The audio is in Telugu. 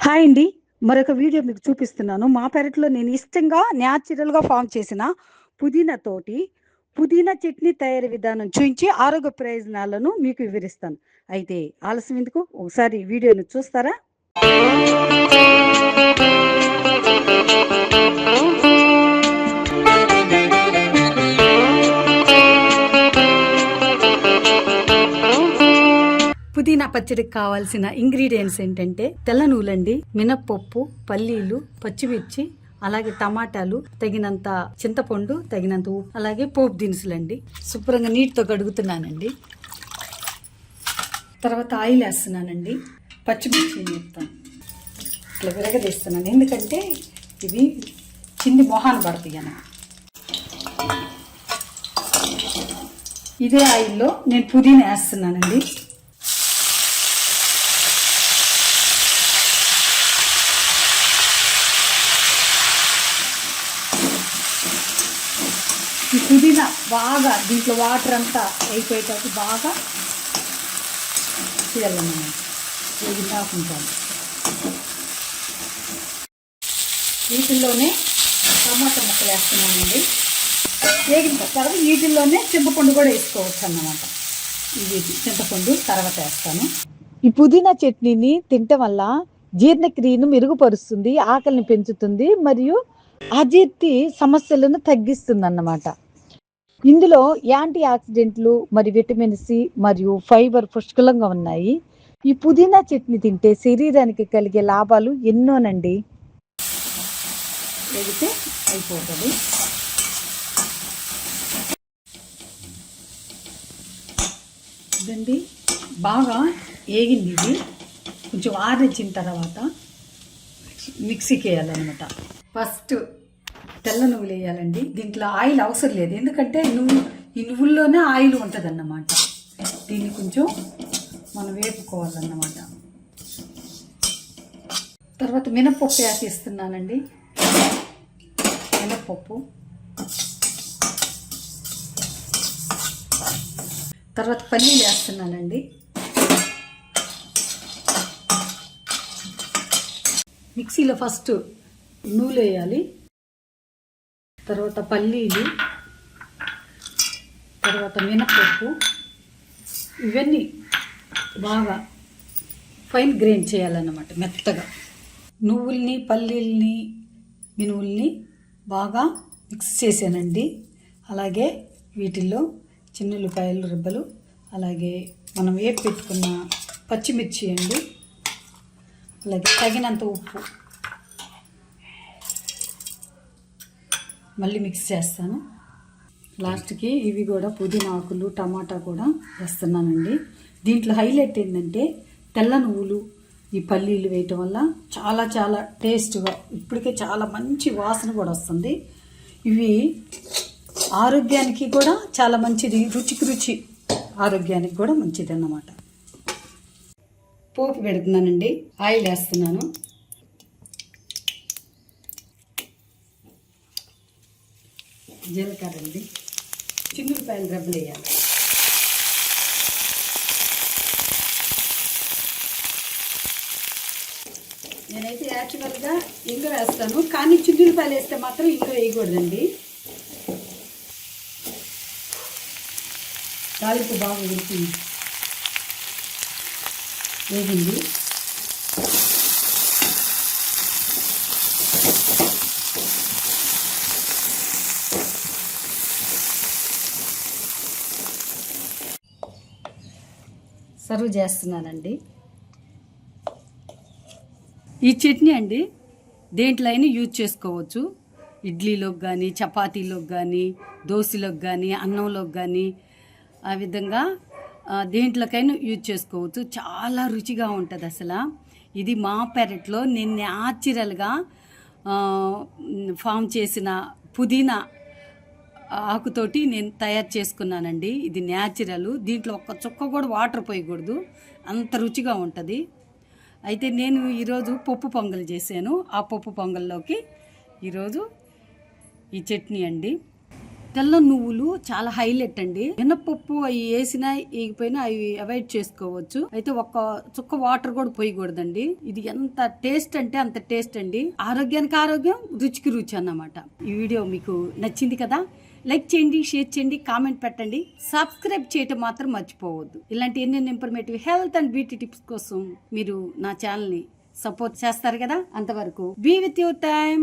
హాయ్ అండి. మరొక వీడియో మీకు చూపిస్తున్నాను. మా పెరట్లో నేను ఇష్టంగా న్యాచురల్‌గా ఫార్మ్ చేసిన పుదీనాతోటి పుదీనా చట్నీ తయారీ విధానం చూయించి ఆరోగ్య ప్రయోజనాలను మీకు వివరిస్తాను. అయితే ఆలస్యం ఎందుకు? ఒకసారి వీడియోను చూస్తారా? పుదీనా పచ్చడికి కావాల్సిన ఇంగ్రీడియంట్స్ ఏంటంటే తెల్ల నువ్వులండి, మినప్పప్పు, పల్లీలు, పచ్చిమిర్చి, అలాగే టమాటాలు, తగినంత చింతపండు, తగినంత ఉప్పు, అలాగే పోపు దినుసులండి. శుభ్రంగా నీటితో కడుగుతున్నానండి. తర్వాత ఆయిల్ వేస్తున్నానండి. పచ్చిమిర్చి వేస్తాను, ఇట్లా విరగదీస్తున్నాను, ఎందుకంటే ఇవి చింది మొహాన పడతాయి అన్నమాట. ఇదే ఆయిల్లో నేను పుదీనా వేస్తున్నానండి. ఈ పుదీనా బాగా దీంట్లో వాటర్ అంతా అయిపోయేటట్టు బాగా చేయాలన్నమాట. వేగిందాకుంటాను. వీటిల్లోనే టమాటా ముక్కలు వేస్తున్నానండి. వేగిన తర్వాత వీటిల్లోనే చింతపండు కూడా వేసుకోవచ్చు అన్నమాట. ఇది చింతపండు తర్వాత వేస్తాను. ఈ పుదీనా చట్నీని తినటం వల్ల జీర్ణక్రియను మెరుగుపరుస్తుంది, ఆకలిని పెంచుతుంది మరియు అజీర్తి సమస్యలను తగ్గిస్తుంది అన్నమాట. ఇందులో యాంటీ ఆక్సిడెంట్లు మరియు విటమిన్ సి మరియు ఫైబర్ పుష్కలంగా ఉన్నాయి. ఈ పుదీనా చట్నీ తింటే శరీరానికి కలిగే లాభాలు ఎన్నోనండి. వేగితే అయిపోతుంది. ఇదండి బాగా వేగింది. ఇది కొంచెం ఆరించిన తర్వాత మిక్సీకి వేయాలన్నమాట. ఫస్ట్ తెల్ల నువ్వులు వేయాలండి. దీంట్లో ఆయిల్ అవసరం లేదు, ఎందుకంటే ఈ నువ్వుల్లోనే ఆయిల్ ఉంటుంది అన్నమాట. దీన్ని కొంచెం మనం వేపుకోవాలన్నమాట. తర్వాత మినప్పప్పు వేసేస్తున్నానండి. మినప్పప్పు తర్వాత పల్లీలు వేస్తున్నానండి. మిక్సీలో ఫస్ట్ నువ్వులు వేయాలి, తర్వాత పల్లీలు, తర్వాత మినపప్పు, ఇవన్నీ బాగా ఫైన్ గ్రైండ్ చేయాలన్నమాట, మెత్తగా. నువ్వుల్ని, పల్లీల్ని, మినువుల్ని బాగా మిక్స్ చేసానండి. అలాగే వీటిల్లో చిన్నుల్లిపాయలు రెబ్బలు, అలాగే మనం వేపు పెట్టుకున్న పచ్చిమిర్చి అండి, అలాగే తగినంత ఉప్పు మళ్ళీ మిక్స్ చేస్తాను. లాస్ట్కి ఇవి కూడా పుదీనా ఆకులు, టమాటా కూడా వేస్తున్నానండి. దీంట్లో హైలైట్ ఏంటంటే తెల్ల నువ్వులు, ఈ పల్లీలు వేయటం వల్ల చాలా చాలా టేస్ట్గా, ఇప్పటికే చాలా మంచి వాసన కూడా వస్తుంది. ఇవి ఆరోగ్యానికి కూడా చాలా మంచిది, రుచికి రుచి, ఆరోగ్యానికి కూడా మంచిది అన్నమాట. పోపు పెడుతున్నానండి. ఆయిల్ వేస్తున్నాను. జీలకర్ర అండి, చిన్నులపాయలు రెబ్బలు వేయాలి. నేనైతే యాక్చువల్గా ఇంగ వేస్తాను, కానీ చిన్నులపాయలు వేస్తే మాత్రం ఇంగ వేయకూడదండి. తాలింపు బాగా ఉడికింది, వేగింది. సర్వ్ చేస్తున్నానండి. ఈ చట్నీ అండి దేంట్లో అయినా యూజ్ చేసుకోవచ్చు. ఇడ్లీలోకి కానీ, చపాతీలోకి కానీ, దోశలోకి కానీ, అన్నంలోకి కానీ, ఆ విధంగా దేంట్లోకైనా యూజ్ చేసుకోవచ్చు. చాలా రుచిగా ఉంటుంది అసలు. ఇది మా పెరట్లో నేను న్యాచురల్గా ఫామ్ చేసిన పుదీనా ఆకుతోటి నేను తయారు చేసుకున్నానండి. ఇది న్యాచురల్. దీంట్లో ఒక్క చుక్క కూడా వాటర్ పోయకూడదు, అంత రుచిగా ఉంటుంది. అయితే నేను ఈరోజు పప్పు పొంగల్ చేశాను. ఆ పప్పు పొంగల్లోకి ఈరోజు ఈ చట్నీ అండి. తెల్ల నువ్వులు చాలా హైలైట్ అండి. మినపప్పు అవి వేసినా వేగిపోయినా అవి అవాయిడ్ చేసుకోవచ్చు. అయితే ఒక్క చుక్క వాటర్ కూడా పోయకూడదండి. ఇది ఎంత టేస్ట్ అంటే అంత టేస్ట్ అండి. ఆరోగ్యానికి ఆరోగ్యం, రుచికి రుచి అన్నమాట. ఈ వీడియో మీకు నచ్చింది కదా? లైక్ చేయండి, షేర్ చేయండి, కామెంట్ పెట్టండి, సబ్స్క్రైబ్ చేయటం మాత్రం మర్చిపోవద్దు. ఇలాంటి ఎన్నెన్ని informative health and beauty tips కోసం మీరు నా ఛానల్ని సపోర్ట్ చేస్తారు కదా. అంతవరకు బీ విత్ యువర్ టైం.